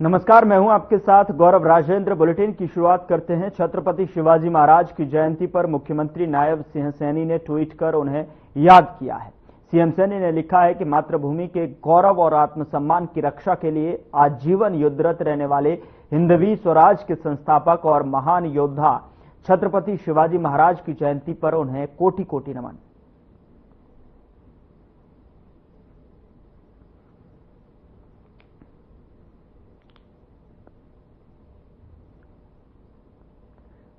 नमस्कार, मैं हूं आपके साथ गौरव राजेंद्र। बुलेटिन की शुरुआत करते हैं। छत्रपति शिवाजी महाराज की जयंती पर मुख्यमंत्री नायब सिंह सैनी ने ट्वीट कर उन्हें याद किया है। सीएम सैनी ने लिखा है कि मातृभूमि के गौरव और आत्मसम्मान की रक्षा के लिए आजीवन युद्धरत रहने वाले हिंदवी स्वराज के संस्थापक और महान योद्धा छत्रपति शिवाजी महाराज की जयंती पर उन्हें कोटि कोटि नमन।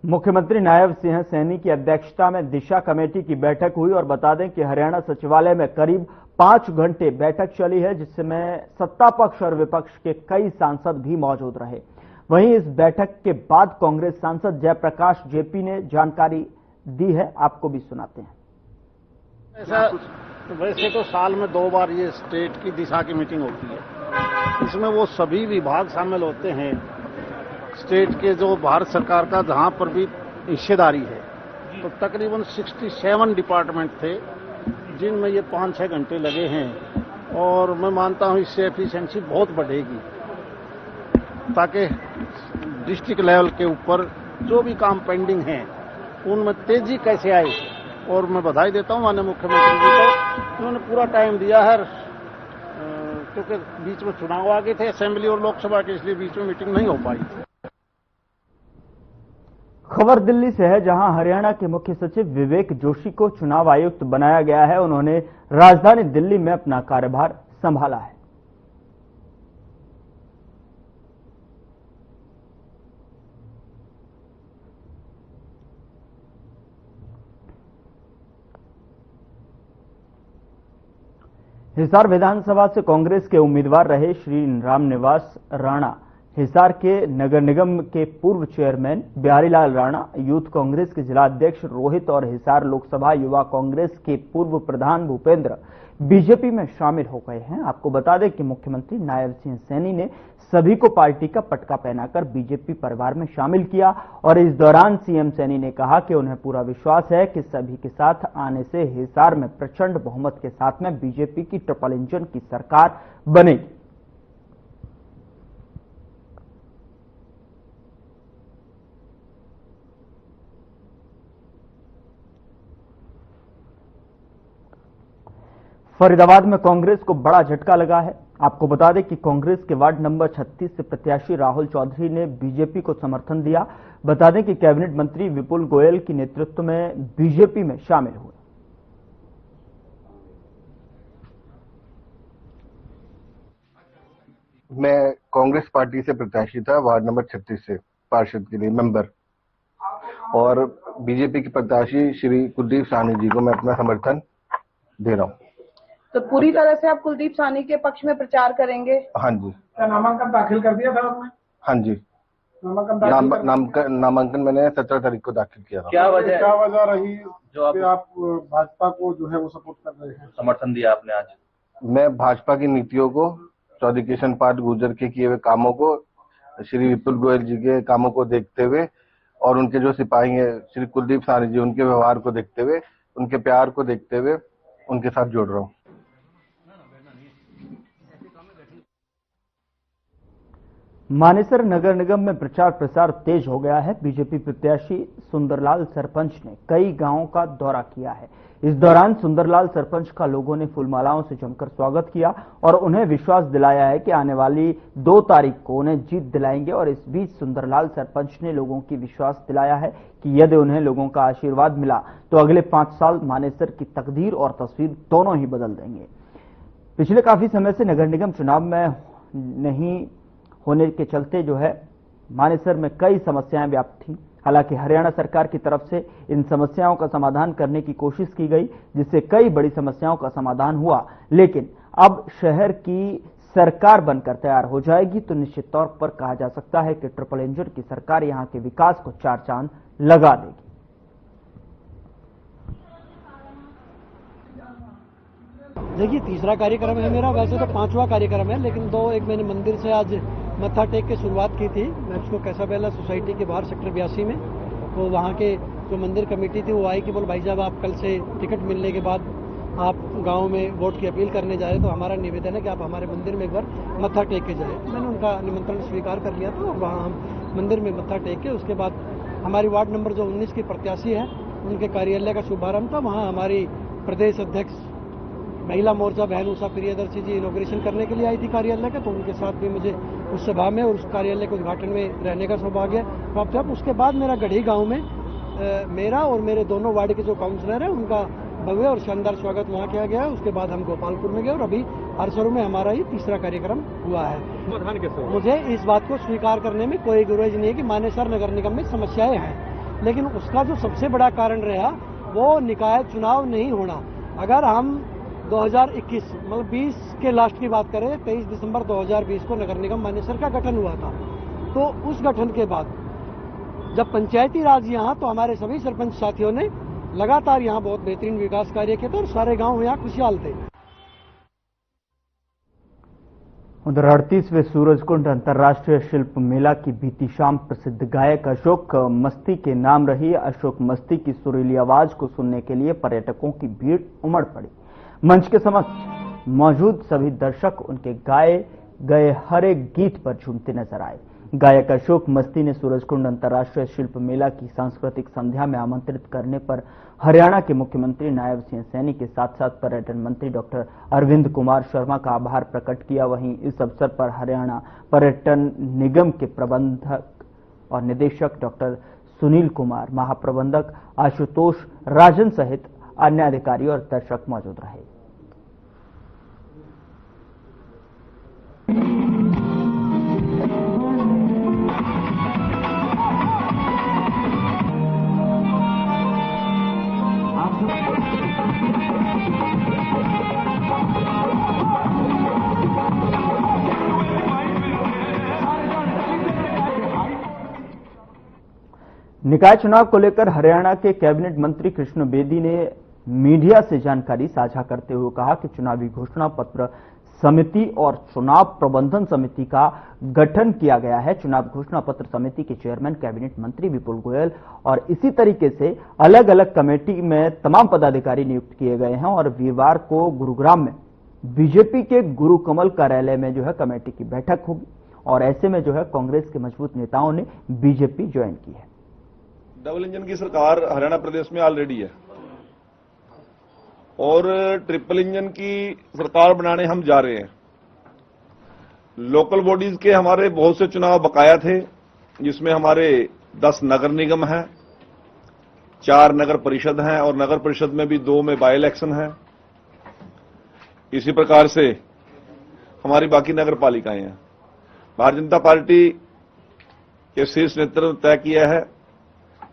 मुख्यमंत्री नायब सिंह सैनी की अध्यक्षता में दिशा कमेटी की बैठक हुई और बता दें कि हरियाणा सचिवालय में करीब 5 घंटे बैठक चली है, जिसमें सत्ता पक्ष और विपक्ष के कई सांसद भी मौजूद रहे। वहीं इस बैठक के बाद कांग्रेस सांसद जयप्रकाश जेपी ने जानकारी दी है, आपको भी सुनाते हैं। वैसे तो साल में 2 बार ये स्टेट की दिशा की मीटिंग होती है। इसमें वो सभी विभाग शामिल होते हैं स्टेट के, जो भारत सरकार का जहां पर भी हिस्सेदारी है। तो तकरीबन 67 डिपार्टमेंट थे जिनमें ये 5-6 घंटे लगे हैं और मैं मानता हूं इससे एफिशिएंसी बहुत बढ़ेगी, ताकि डिस्ट्रिक्ट लेवल के ऊपर जो भी काम पेंडिंग हैं उनमें तेजी कैसे आए। और मैं बधाई देता हूं माननीय मुख्यमंत्री जी को, उन्होंने पूरा टाइम दिया है, क्योंकि बीच में चुनाव आ गए थे असेंबली और लोकसभा के, इसलिए बीच में मीटिंग नहीं हो पाई थी। खबर दिल्ली से है, जहां हरियाणा के मुख्य सचिव विवेक जोशी को चुनाव आयुक्त बनाया गया है। उन्होंने राजधानी दिल्ली में अपना कार्यभार संभाला है। हिसार विधानसभा से कांग्रेस के उम्मीदवार रहे श्री रामनिवास राणा हिसार के नगर निगम के पूर्व चेयरमैन बिहारीलाल राणा, यूथ कांग्रेस के जिला अध्यक्ष रोहित और हिसार लोकसभा युवा कांग्रेस के पूर्व प्रधान भूपेंद्र बीजेपी में शामिल हो गए हैं। आपको बता दें कि मुख्यमंत्री नायब सिंह सैनी ने सभी को पार्टी का पटका पहनाकर बीजेपी परिवार में शामिल किया और इस दौरान सीएम सैनी ने कहा कि उन्हें पूरा विश्वास है कि सभी के साथ आने से हिसार में प्रचंड बहुमत के साथ में बीजेपी की ट्रिपल इंजन की सरकार बनेगी। फरीदाबाद में कांग्रेस को बड़ा झटका लगा है। आपको बता दें कि कांग्रेस के वार्ड नंबर 36 से प्रत्याशी राहुल चौधरी ने बीजेपी को समर्थन दिया। बता दें कि कैबिनेट मंत्री विपुल गोयल के नेतृत्व में बीजेपी में शामिल हुए। मैं कांग्रेस पार्टी से प्रत्याशी था, वार्ड नंबर 36 से पार्षद के लिए मेंबर, और बीजेपी के प्रत्याशी श्री कुलदीप साहनी जी को मैं अपना समर्थन दे रहा हूँ। तो पूरी तरह से आप कुलदीप साहनी के पक्ष में प्रचार करेंगे? हाँ जी। क्या नामांकन दाखिल कर दिया था आपने? हाँ जी, नामांकन मैंने 17 तारीख को दाखिल किया था। क्या वजह रही जो आप भाजपा को जो है वो सपोर्ट कर रहे हैं, समर्थन दिया आपने आज? मैं भाजपा की नीतियों को, चौधरी किशन पाल गुर्जर के किए हुए कामों को, श्री विपुल गोयल जी के कामों को देखते हुए और उनके जो सिपाही हैं श्री कुलदीप साहनी जी, उनके व्यवहार को देखते हुए, उनके प्यार को देखते हुए उनके साथ जुड़ रहा हूँ। मानेसर नगर निगम में प्रचार प्रसार तेज हो गया है। बीजेपी प्रत्याशी सुंदरलाल सरपंच ने कई गांवों का दौरा किया है। इस दौरान सुंदरलाल सरपंच का लोगों ने फूलमालाओं से जमकर स्वागत किया और उन्हें विश्वास दिलाया है कि आने वाली 2 तारीख को उन्हें जीत दिलाएंगे। और इस बीच सुंदरलाल सरपंच ने लोगों की विश्वास दिलाया है कि यदि उन्हें लोगों का आशीर्वाद मिला तो अगले 5 साल मानेसर की तकदीर और तस्वीर दोनों ही बदल देंगे। पिछले काफी समय से नगर निगम चुनाव में नहीं होने के चलते जो है मानेसर में कई समस्याएं व्याप्त थी। हालांकि हरियाणा सरकार की तरफ से इन समस्याओं का समाधान करने की कोशिश की गई, जिससे कई बड़ी समस्याओं का समाधान हुआ। लेकिन अब शहर की सरकार बनकर तैयार हो जाएगी तो निश्चित तौर पर कहा जा सकता है कि ट्रिपल इंजन की सरकार यहां के विकास को 4 चांद लगा देगी। देखिए, तीसरा कार्यक्रम है मेरा, वैसे तो 5वां कार्यक्रम है, लेकिन एक मैंने मंदिर से आज मत्था टेक के शुरुआत की थी। मैं उसको कैसाबेला सोसाइटी के बाहर सेक्टर 82 में, तो वहाँ के जो मंदिर कमेटी थी वो आई कि बोल भाई साहब आप कल से टिकट मिलने के बाद आप गांव में वोट की अपील करने जाए तो हमारा निवेदन है कि आप हमारे मंदिर में एक बार मत्था टेक के जाए। मैंने उनका निमंत्रण स्वीकार कर लिया था और वहाँ हम मंदिर में मत्था टेक के उसके बाद हमारी वार्ड नंबर जो 19 की प्रत्याशी है उनके कार्यालय का शुभारंभ था। वहाँ हमारी प्रदेश अध्यक्ष महिला मोर्चा बहन उषा प्रियदर्शी जी इनॉग्रेशन करने के लिए आई थी कार्यालय का, तो उनके साथ भी मुझे उस सभा में और उस कार्यालय के उद्घाटन में रहने का सौभाग्य प्राप्त हुआ। उसके बाद मेरा गढ़ी गांव में मेरा और मेरे दोनों वार्ड के जो काउंसलर हैं उनका भव्य और शानदार स्वागत वहाँ किया गया। उसके बाद हम गोपालपुर में गए और अभी हरसरू में हमारा ये तीसरा कार्यक्रम हुआ है। मुझे इस बात को स्वीकार करने में कोई गुरेज नहीं है कि मानेसर नगर निगम में समस्याएं हैं, लेकिन उसका जो सबसे बड़ा कारण रहा वो निकाय चुनाव नहीं होना। अगर हम 2021 मतलब 20 के लास्ट की बात करें, 23 दिसंबर 2020 को नगर निगम मानेसर का गठन हुआ था, तो उस गठन के बाद जब पंचायती राज यहाँ तो हमारे सभी सरपंच साथियों ने लगातार यहाँ बहुत बेहतरीन विकास कार्य किए थे और सारे गांव यहाँ खुशहाल थे। उधर 38वें सूरजकुंड अंतर्राष्ट्रीय शिल्प मेला की बीती शाम प्रसिद्ध गायक अशोक मस्ती के नाम रही अशोक मस्ती की सुरीली आवाज को सुनने के लिए पर्यटकों की भीड़ उमड़ पड़ी। मंच के समक्ष मौजूद सभी दर्शक उनके गाए गए हर एक गीत पर झूमते नजर आए। गायक अशोक मस्ती ने सूरजकुंड अंतर्राष्ट्रीय शिल्प मेला की सांस्कृतिक संध्या में आमंत्रित करने पर हरियाणा के मुख्यमंत्री नायब सिंह सैनी के साथ साथ पर्यटन मंत्री डॉक्टर अरविंद कुमार शर्मा का आभार प्रकट किया। वहीं इस अवसर पर हरियाणा पर्यटन निगम के प्रबंधक और निदेशक डॉक्टर सुनील कुमार, महाप्रबंधक आशुतोष राजन सहित अन्य अधिकारी और दर्शक मौजूद रहे। निकाय चुनाव को लेकर हरियाणा के कैबिनेट मंत्री कृष्ण बेदी ने मीडिया से जानकारी साझा करते हुए कहा कि चुनावी घोषणा पत्र समिति और चुनाव प्रबंधन समिति का गठन किया गया है। चुनाव घोषणा पत्र समिति के चेयरमैन कैबिनेट मंत्री विपुल गोयल और इसी तरीके से अलग अलग कमेटी में तमाम पदाधिकारी नियुक्त किए गए हैं और वीरवार को गुरुग्राम में बीजेपी के गुरु कमल कार्यालय में जो है कमेटी की बैठक होगी और ऐसे में जो है कांग्रेस के मजबूत नेताओं ने बीजेपी ज्वाइन की है। डबल इंजन की सरकार हरियाणा प्रदेश में ऑलरेडी है और ट्रिपल इंजन की सरकार बनाने हम जा रहे हैं। लोकल बॉडीज के हमारे बहुत से चुनाव बकाया थे, जिसमें हमारे 10 नगर निगम हैं, 4 नगर परिषद हैं और नगर परिषद में भी 2 में बाय इलेक्शन है। इसी प्रकार से हमारी बाकी नगर पालिकाएं हैं। भारतीय जनता पार्टी के शीर्ष नेतृत्व ने तय किया है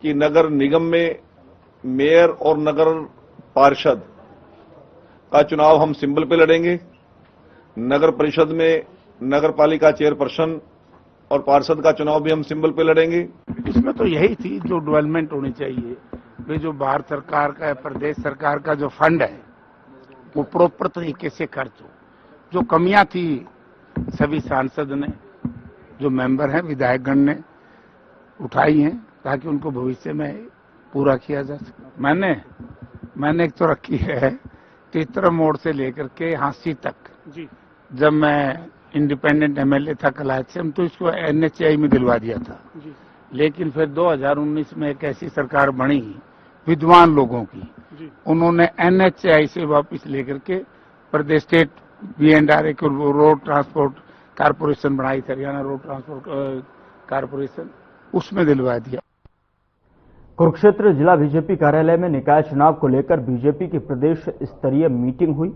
कि नगर निगम में मेयर और नगर पार्षद का चुनाव हम सिंबल पे लड़ेंगे। नगर परिषद में नगर पालिका चेयरपर्सन और पार्षद का चुनाव भी हम सिंबल पे लड़ेंगे। इसमें तो यही थी जो डेवलपमेंट होनी चाहिए, वे जो भारत सरकार का प्रदेश सरकार का जो फंड है वो प्रॉपर तरीके से खर्च हो। जो कमियां थी सभी सांसद ने, जो मेंबर हैं, विधायकगण ने उठाई हैं ताकि उनको भविष्य में पूरा किया जा सके। मैंने एक तो रखी है तीसरा मोड़ से लेकर के हांसी तक जी। जब मैं इंडिपेंडेंट एमएलए था कलाच से, हम तो इसको एनएचआई में दिलवा दिया था जी। लेकिन फिर 2019 में एक ऐसी सरकार बनी विद्वान लोगों की जी। उन्होंने एनएचआई से वापस लेकर के प्रदेश स्टेट बीएनआरए को रोड ट्रांसपोर्ट कारपोरेशन बनाई थी, हरियाणा रोड ट्रांसपोर्ट कारपोरेशन, उसमें दिलवा दिया। कुरुक्षेत्र जिला बीजेपी कार्यालय में निकाय चुनाव को लेकर बीजेपी की प्रदेश स्तरीय मीटिंग हुई,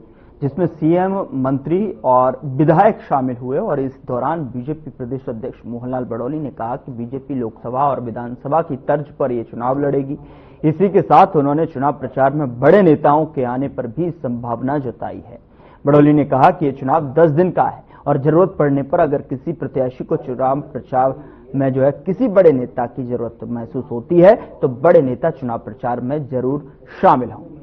जिसमें सीएम, मंत्री और विधायक शामिल हुए और इस दौरान बीजेपी प्रदेश अध्यक्ष मोहनलाल बड़ौली ने कहा कि बीजेपी लोकसभा और विधानसभा की तर्ज पर यह चुनाव लड़ेगी। इसी के साथ उन्होंने चुनाव प्रचार में बड़े नेताओं के आने पर भी संभावना जताई है। बड़ौली ने कहा कि यह चुनाव 10 दिन का है और जरूरत पड़ने पर अगर किसी प्रत्याशी को चुनाव प्रचार में जो है किसी बड़े नेता की जरूरत महसूस होती है तो बड़े नेता चुनाव प्रचार में जरूर शामिल होंगे।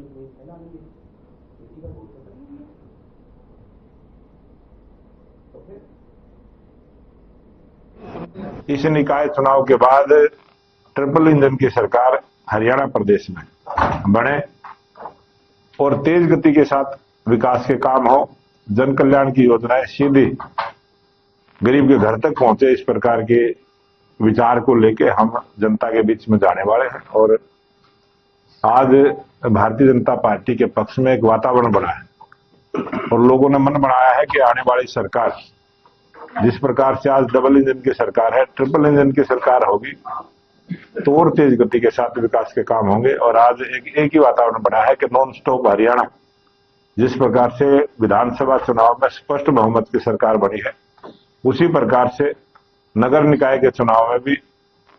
इस निकाय चुनाव के बाद ट्रिपल इंजन की सरकार हरियाणा प्रदेश में बने और तेज गति के साथ विकास के काम हो, जन कल्याण की योजनाएं सीधे गरीब के घर तक पहुंचे, इस प्रकार के विचार को लेके हम जनता के बीच में जाने वाले हैं। और आज भारतीय जनता पार्टी के पक्ष में एक वातावरण बना है और लोगों ने मन बनाया है कि आने वाली सरकार जिस प्रकार से आज डबल इंजन की सरकार है, ट्रिपल इंजन की सरकार होगी तो और तेज गति के साथ विकास के काम होंगे। और आज एक ही वातावरण बना है कि नॉन स्टॉप हरियाणा जिस प्रकार से विधानसभा चुनाव में स्पष्ट बहुमत की सरकार बनी है, उसी प्रकार से नगर निकाय के चुनाव में भी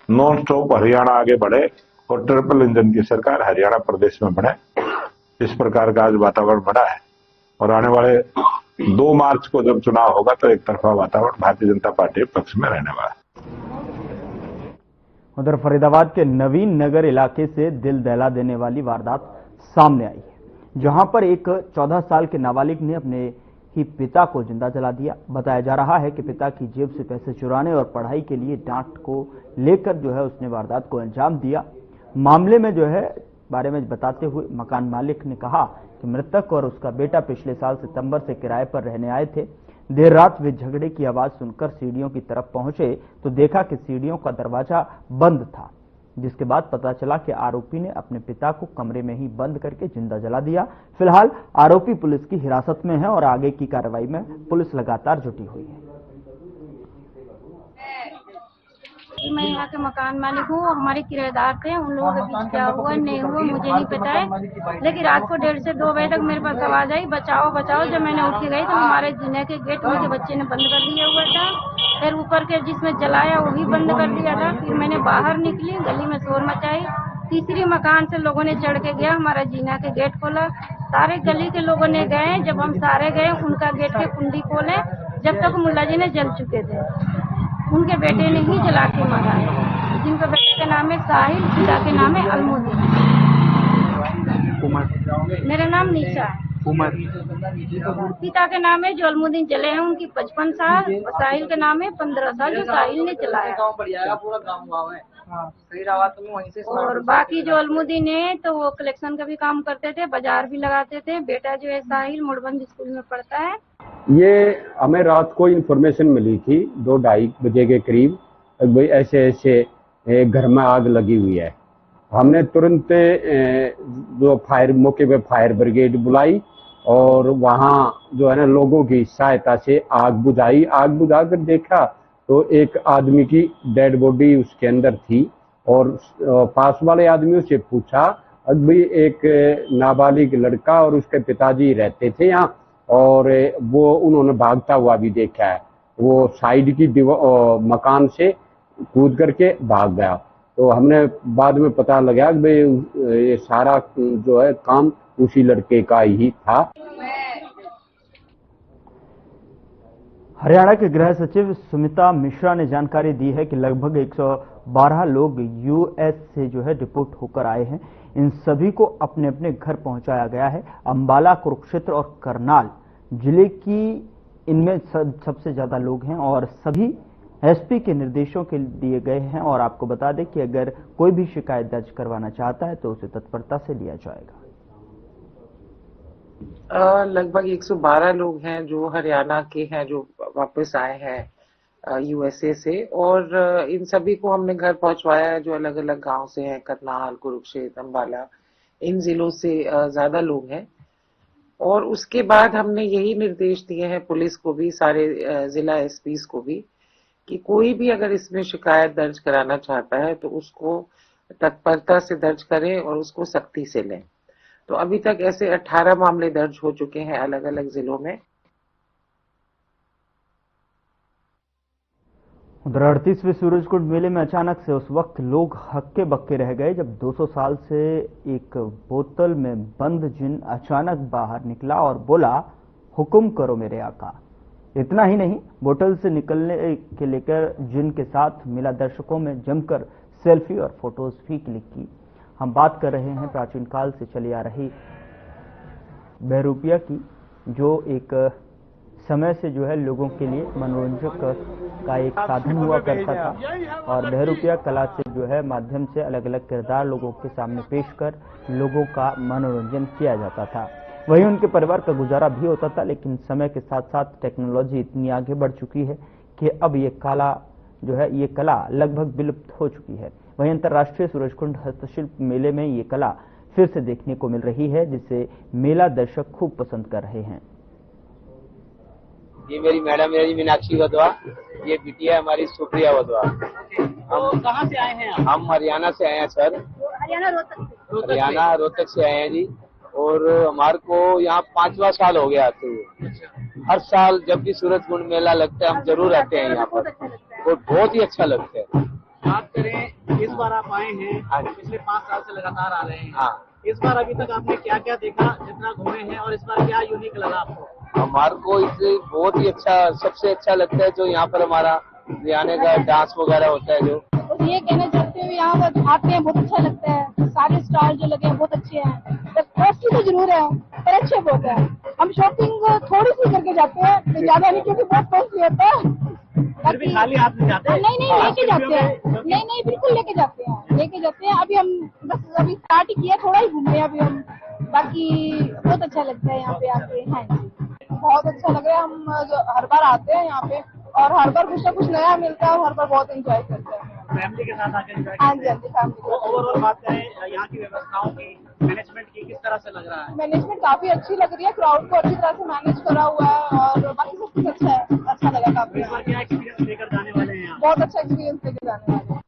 नॉन स्टॉप हरियाणा आगे बढ़े और ट्रिपल इंजन की सरकार हरियाणा प्रदेश में बने, इस प्रकार का आज वातावरण बना है। और आने वाले 2 मार्च को जब चुनाव होगा तो एक तरफा वातावरण भारतीय जनता पार्टी के पक्ष में रहने वाला है। उधर फरीदाबाद के नवीन नगर इलाके से दिल दहला देने वाली वारदात सामने आई है, जहां पर एक 14 साल के नाबालिग ने अपने ही पिता को जिंदा जला दिया। बताया जा रहा है कि पिता की जेब से पैसे चुराने और पढ़ाई के लिए डांट को लेकर उसने वारदात को अंजाम दिया। मामले में बारे में बताते हुए मकान मालिक ने कहा कि मृतक और उसका बेटा पिछले साल सितंबर से किराए पर रहने आए थे। देर रात वे झगड़े की आवाज सुनकर सीढ़ियों की तरफ पहुंचे तो देखा कि सीढ़ियों का दरवाजा बंद था, जिसके बाद पता चला कि आरोपी ने अपने पिता को कमरे में ही बंद करके जिंदा जला दिया। फिलहाल आरोपी पुलिस की हिरासत में है और आगे की कार्रवाई में पुलिस लगातार जुटी हुई है। मैं यहाँ के मकान मालिक हूँ, हमारे किराएदार थे, उन लोगों के बीच क्या हुआ नहीं हुआ मुझे नहीं पता है, लेकिन रात को 1:30 से 2 बजे तक मेरे पास आवाज आई बचाओ बचाओ। जब मैंने उठ के गई तो हमारे जीने के गेट उनके बच्चे ने बंद कर दिया हुआ था, फिर ऊपर के जिसमें जलाया वही बंद कर दिया था। फिर मैंने बाहर निकली, गली में शोर मचाई, तीसरी मकान से लोगों ने चढ़ के गया, हमारा जीना के गेट खोला, सारे गली के लोगों ने गए। जब हम सारे गए उनका गेट के कुंडी खोले, जब तक मुल्ला जी ने जल चुके थे। उनके बेटे ने ही जला के मारा है, जिनका बेटे का नाम है साहिल, पिता के नाम है अलमुद्दीन। मेरा नाम निशा है। पिता के नाम है जो अलमुद्दीन जले हैं उनकी 55 साल, साहिल के नाम है 15 साल जो साहिल ने जलाया। और बाकी जो अलमुद्दीन है तो वो कलेक्शन का भी काम करते थे, बाजार भी लगाते थे। बेटा जो है साहिल मुड़बंद स्कूल में पढ़ता है। ये हमें रात को इन्फॉर्मेशन मिली थी 2-2:30 बजे के करीब, भाई ऐसे ऐसे घर में आग लगी हुई है। हमने तुरंत जो मौके पे फायर ब्रिगेड बुलाई और वहाँ लोगों की सहायता से आग बुझाई। आग बुझाकर देखा तो एक आदमी की डेड बॉडी उसके अंदर थी और पास वाले आदमियों से पूछा, अभी एक नाबालिग लड़का और उसके पिताजी रहते थे यहाँ और वो उन्होंने भागता हुआ भी देखा है। वो साइड की मकान से कूद करके भाग गया। तो हमने बाद में पता लगा कि भाई ये सारा काम उसी लड़के का ही था। हरियाणा के गृह सचिव सुमिता मिश्रा ने जानकारी दी है कि लगभग 112 लोग यूएस से डिपोर्ट होकर आए हैं। इन सभी को अपने अपने घर पहुंचाया गया है। अंबाला, कुरुक्षेत्र और करनाल जिले की इनमें सबसे ज्यादा लोग हैं और सभी एसपी के निर्देशों के दिए गए हैं। और आपको बता दें कि अगर कोई भी शिकायत दर्ज करवाना चाहता है तो उसे तत्परता से लिया जाएगा। लगभग 112 लोग हैं जो हरियाणा के हैं जो वापस आए हैं यूएसए से, और इन सभी को हमने घर पहुंचवाया है जो अलग अलग गांव से हैं। करनाल, कुरुक्षेत्र, अंबाला, इन जिलों से ज्यादा लोग हैं। और उसके बाद हमने यही निर्देश दिए हैं पुलिस को भी, सारे जिला एसपीज को भी, कि कोई भी अगर इसमें शिकायत दर्ज कराना चाहता है तो उसको तत्परता से दर्ज करें और उसको सख्ती से लें। तो अभी तक ऐसे 18 मामले दर्ज हो चुके हैं अलग अलग जिलों में। उधर 38वें सूरजकुंड मेले में अचानक से उस वक्त लोग हक्के बक्के रह गए जब 200 साल से एक बोतल में बंद जिन अचानक बाहर निकला और बोला, हुक्म करो मेरे आका। इतना ही नहीं, बोतल से निकलने के लेकर जिन के साथ मिला दर्शकों में जमकर सेल्फी और फोटोज भी क्लिक की। हम बात कर रहे हैं प्राचीन काल से चली आ रही बहरूपिया की, जो एक समय से जो है लोगों के लिए मनोरंजन का एक साधन हुआ करता था और बहरूपिया कला से जो है माध्यम से अलग अलग किरदार लोगों के सामने पेश कर लोगों का मनोरंजन किया जाता था। वहीं उनके परिवार का गुजारा भी होता था, लेकिन समय के साथ साथ टेक्नोलॉजी इतनी आगे बढ़ चुकी है कि अब ये कला लगभग विलुप्त हो चुकी है। वहीं अंतर्राष्ट्रीय सूरजकुंड हस्तशिल्प मेले में ये कला फिर से देखने को मिल रही है, जिसे मेला दर्शक खूब पसंद कर रहे हैं। ये मेरी मैडम है जी मीनाक्षी वधवा, ये बिटिया हमारी सुप्रिया वधवा। हम कहाँ से आए हैं? हम हरियाणा से आए हैं सर। हरियाणा रोहतक से आए हैं जी। और हमारे को यहाँ 5वां साल हो गया आते हुए। हर साल जब भी सूरजकुंड मेला लगता है हम जरूर आते हैं यहाँ पर और बहुत ही अच्छा लगता है। बात करें इस बार आप आए हैं, पिछले 5 साल से लगातार आ रहे हैं। हाँ, इस बार अभी तक आपने क्या क्या देखा, जितना घूमे हैं, और इस बार क्या यूनिक लगा आपको? हमारे को इससे बहुत ही अच्छा, सबसे अच्छा लगता है जो यहाँ पर हमारा हरियाणा का डांस वगैरह होता है। जो ये कहना चाहते हैं यहाँ पर आते हैं बहुत अच्छा लगता है, सारे स्टॉल जो लगे हैं बहुत अच्छे हैं। कॉस्टली तो जरूर है पर अच्छे बहुत है। हम शॉपिंग थोड़ी सी करके जाते हैं, ज्यादा नहीं, क्योंकि बहुत कॉस्टली होता है। फिर भी खाली हाथ नहीं जाते? नहीं लेके जाते हैं, नहीं बिल्कुल लेके जाते हैं। अभी हम बस अभी स्टार्ट ही किया, थोड़ा ही घूमे अभी हम, बाकी बहुत अच्छा लगता है यहाँ पे आके। हाँ जी, बहुत अच्छा लग रहा है। हम हर बार आते हैं यहाँ पे और हर बार कुछ ना कुछ नया मिलता है और हर बार बहुत एंजॉय करते हैं। फैमिली के साथ आके एंजॉय? हाँ जी, फैमिली। ओवरऑल बात करें यहाँ की व्यवस्थाओं की, मैनेजमेंट की, किस तरह से लग रहा है? मैनेजमेंट काफी अच्छी लग रही है, क्राउड को अच्छी तरह से मैनेज करा हुआ है और बाकी सब कुछ अच्छा है, अच्छा लगा काफी। इस बार क्या एक्सपीरियंस लेकर जाने वाले हैं? बहुत अच्छा एक्सपीरियंस लेकर जाने वाले हैं।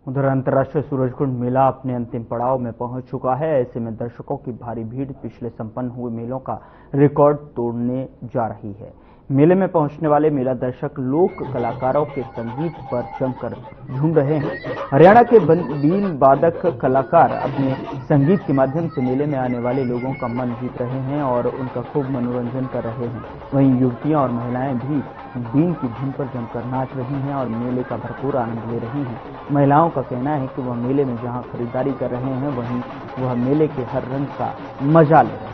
उधर अंतर्राष्ट्रीय सूरजकुंड मेला अपने अंतिम पड़ाव में पहुंच चुका है। ऐसे में दर्शकों की भारी भीड़ पिछले संपन्न हुए मेलों का रिकॉर्ड तोड़ने जा रही है। मेले में पहुंचने वाले मेला दर्शक लोक कलाकारों के संगीत पर जमकर झूम रहे हैं। हरियाणा के बीन वादक कलाकार अपने संगीत के माध्यम से मेले में आने वाले लोगों का मन जीत रहे हैं और उनका खूब मनोरंजन कर रहे हैं। वहीं युवतियां और महिलाएं भी बीन की धुन पर जमकर नाच रही हैं और मेले का भरपूर आनंद ले रही हैं। महिलाओं का कहना है कि वह मेले में जहां खरीदारी कर रहे हैं, वहीं वह मेले के हर रंग का मजा ले रहे हैं।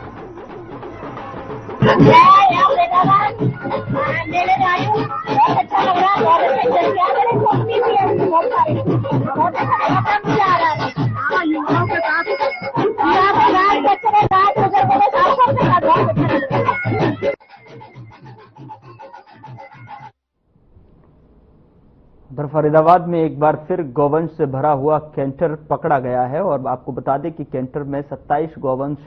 मेले में आई हूँ, बहुत अच्छा लग रहा है, बहुत मजा आ रहा है। हाँ, युवाओं के साथ उधर फरीदाबाद में एक बार फिर गौवंश से भरा हुआ कैंटर पकड़ा गया है और आपको बता दें कि कैंटर में 27 गौवंश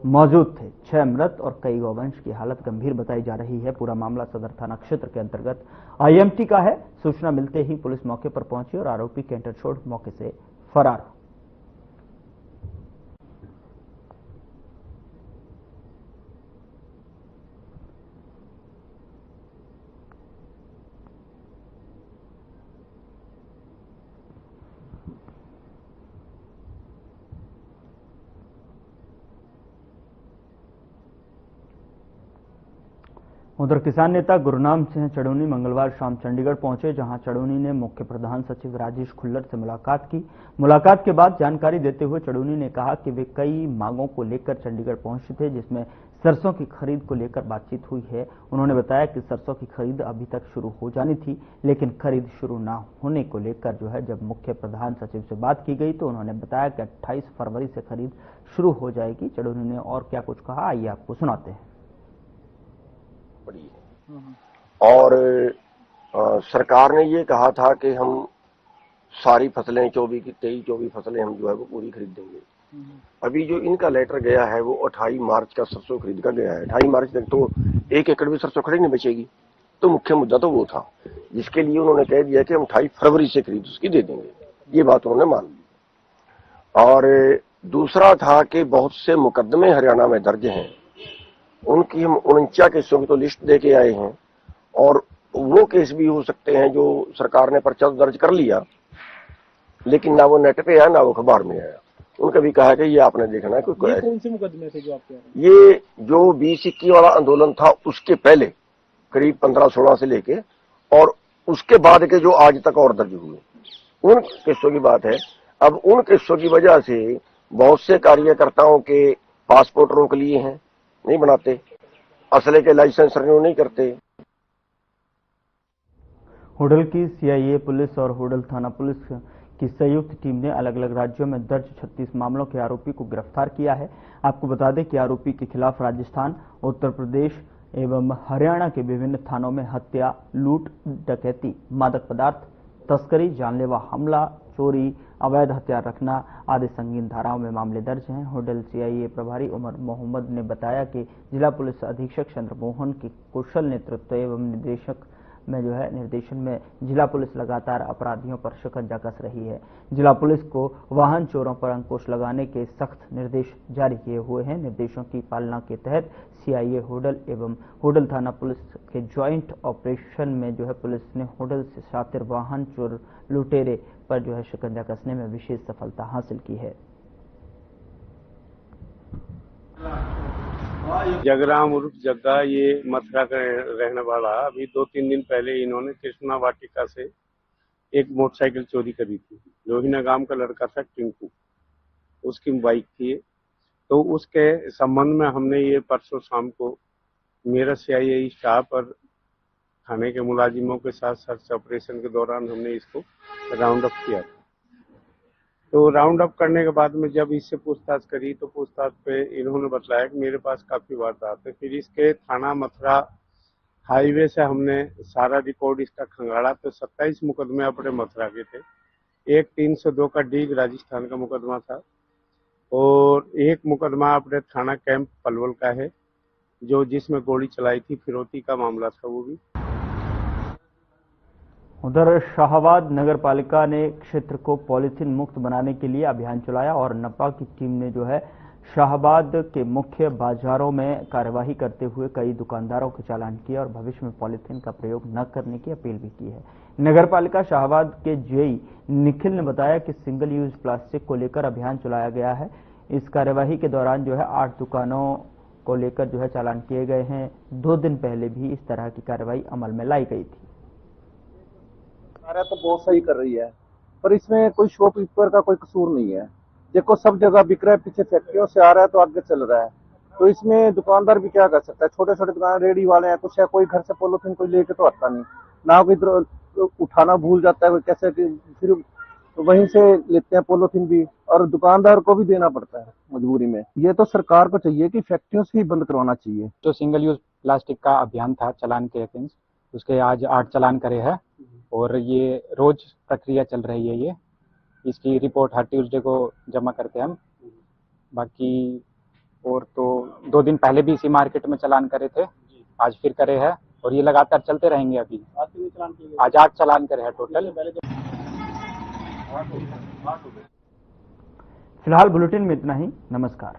मौजूद थे। 6 मृत और कई गौवंश की हालत गंभीर बताई जा रही है। पूरा मामला सदर थाना क्षेत्र के अंतर्गत आईएमटी का है। सूचना मिलते ही पुलिस मौके पर पहुंची और आरोपी कैंटर छोड़ मौके से फरार हो। उधर किसान नेता गुरनाम सिंह चड़ूनी मंगलवार शाम चंडीगढ़ पहुंचे, जहां चड़ूनी ने मुख्य प्रधान सचिव राजेश खुल्लर से मुलाकात की। मुलाकात के बाद जानकारी देते हुए चड़ूनी ने कहा कि वे कई मांगों को लेकर चंडीगढ़ पहुंचे थे, जिसमें सरसों की खरीद को लेकर बातचीत हुई है। उन्होंने बताया कि सरसों की खरीद अभी तक शुरू हो जानी थी, लेकिन खरीद शुरू न होने को लेकर जब मुख्य प्रधान सचिव से बात की गई तो उन्होंने बताया कि 28 फरवरी से खरीद शुरू हो जाएगी। चड़ूनी ने और क्या कुछ कहा, आइए आपको सुनाते हैं। और सरकार ने ये कहा था कि हम सारी फसलें 23-24 फसलें हम जो है वो पूरी खरीद देंगे। अभी जो इनका लेटर गया है वो 28 मार्च का सरसों खरीद का गया है। 28 मार्च तक तो 1 एकड़ भी सरसों खरीद नहीं बचेगी। तो मुख्य मुद्दा तो वो था, जिसके लिए उन्होंने कह दिया कि हम 28 फरवरी से खरीद उसकी दे देंगे। ये बात उन्होंने मान ली। और दूसरा था कि बहुत से मुकदमे हरियाणा में दर्ज हैं, उनकी हम 49 केसों की तो लिस्ट दे के आए हैं और वो केस भी हो सकते हैं जो सरकार ने पर्चा दर्ज कर लिया, लेकिन ना वो नेट पे आया ना वो अखबार में आया। उनका भी कहा कि ये आपने देखना है। ये कौन से मुकदमे थे जो आप कह रहे हैं? ये जो 20-21 वाला आंदोलन था उसके पहले करीब 15-16 से लेके और उसके बाद के जो आज तक और दर्ज हुए उन केसों की बात है। अब उन केसों की वजह से बहुत से कार्यकर्ताओं के पासपोर्ट रोक लिए हैं, नहीं बनाते, असले के लाइसेंस रिन्यू नहीं करते। होडल की सीआईए पुलिस और होडल थाना पुलिस की संयुक्त टीम ने अलग अलग राज्यों में दर्ज 36 मामलों के आरोपी को गिरफ्तार किया है। आपको बता दें कि आरोपी के खिलाफ राजस्थान, उत्तर प्रदेश एवं हरियाणा के विभिन्न थानों में हत्या, लूट, डकैती, मादक पदार्थ तस्करी, जानलेवा हमला, चोरी, अवैध हथियार रखना आदि संगीन धाराओं में मामले दर्ज हैं। होडल सीआईए प्रभारी उमर मोहम्मद ने बताया कि जिला पुलिस अधीक्षक चंद्रमोहन के कुशल नेतृत्व एवं निर्देशन में जिला पुलिस लगातार अपराधियों पर शिकंजा कस रही है। जिला पुलिस को वाहन चोरों पर अंकुश लगाने के सख्त निर्देश जारी किए हुए हैं। निर्देशों की पालना के तहत सीआईए होडल एवं होडल थाना पुलिस के ज्वाइंट ऑपरेशन में पुलिस ने होडल से शातिर वाहन चोर लुटेरे पर शिकंजा कसने में विशेष सफलता हासिल की है। जगराम उर्फ जग्गा, ये मथुरा का रहने वाला। अभी 2-3 दिन पहले इन्होंने कृष्णा वाटिका से एक मोटरसाइकिल चोरी करी थी। लोहिना गांव का लड़का था टिंकू, उसकी बाइक थी। तो उसके संबंध में हमने ये परसों शाम को मेरा सीआईए स्टाफ और थाने के मुलाजिमों के साथ सर्च ऑपरेशन के दौरान हमने इसको राउंड अप किया। तो राउंड अप करने के बाद में जब इससे पूछताछ करी तो पूछताछ पे इन्होंने बताया कि मेरे पास काफी वारदात है। फिर इसके थाना मथुरा हाईवे से हमने सारा रिकॉर्ड इसका खंगाला तो 27 मुकदमे अपने मथुरा के थे। एक 302 का डीग राजस्थान का मुकदमा था और एक मुकदमा अपने थाना कैंप पलवल का है जो जिसमें गोली चलाई थी, फिरौती का मामला था वो भी। उधर शाहाबाद नगर पालिका ने क्षेत्र को पॉलीथीन मुक्त बनाने के लिए अभियान चलाया और नपा की टीम ने शाहाबाद के मुख्य बाजारों में कार्यवाही करते हुए कई दुकानदारों के चालान किए और भविष्य में पॉलीथीन का प्रयोग न करने की अपील भी की है। नगर पालिका शाहाबाद के जेई निखिल ने बताया कि सिंगल यूज प्लास्टिक को लेकर अभियान चलाया गया है। इस कार्यवाही के दौरान 8 दुकानों को लेकर चालान किए गए हैं। 2 दिन पहले भी इस तरह की कार्रवाई अमल में लाई गई थी। तो बहुत सही कर रही है, पर इसमें कोई शॉपकीपर का कोई कसूर नहीं है। देखो सब जगह बिक रहा है, पीछे फैक्ट्रियों से आ रहा है तो आगे चल रहा है। तो इसमें दुकानदार भी क्या कर सकता है, छोटे छोटे दुकान रेडी वाले हैं, कुछ है, कोई घर से पॉलीथीन कोई लेके तो आता नहीं, ना कोई उठाना भूल जाता है, कोई कैसे फिर वहीं से लेते हैं पॉलीथीन भी, और दुकानदार को भी देना पड़ता है मजबूरी में। ये तो सरकार को चाहिए कि फैक्ट्रियों से ही बंद करवाना चाहिए। जो सिंगल यूज प्लास्टिक का अभियान था चालान के अगेंस्ट, उसके आज 8 चालान करे हैं और ये रोज प्रक्रिया चल रही है। ये इसकी रिपोर्ट हर ट्यूसडे को जमा करते हैं हम। बाकी और तो 2 दिन पहले भी इसी मार्केट में चालान करे थे, आज फिर करे हैं और ये लगातार चलते रहेंगे। अभी आज 8 चालान करे हैं टोटल। फिलहाल बुलेटिन में इतना ही। नमस्कार।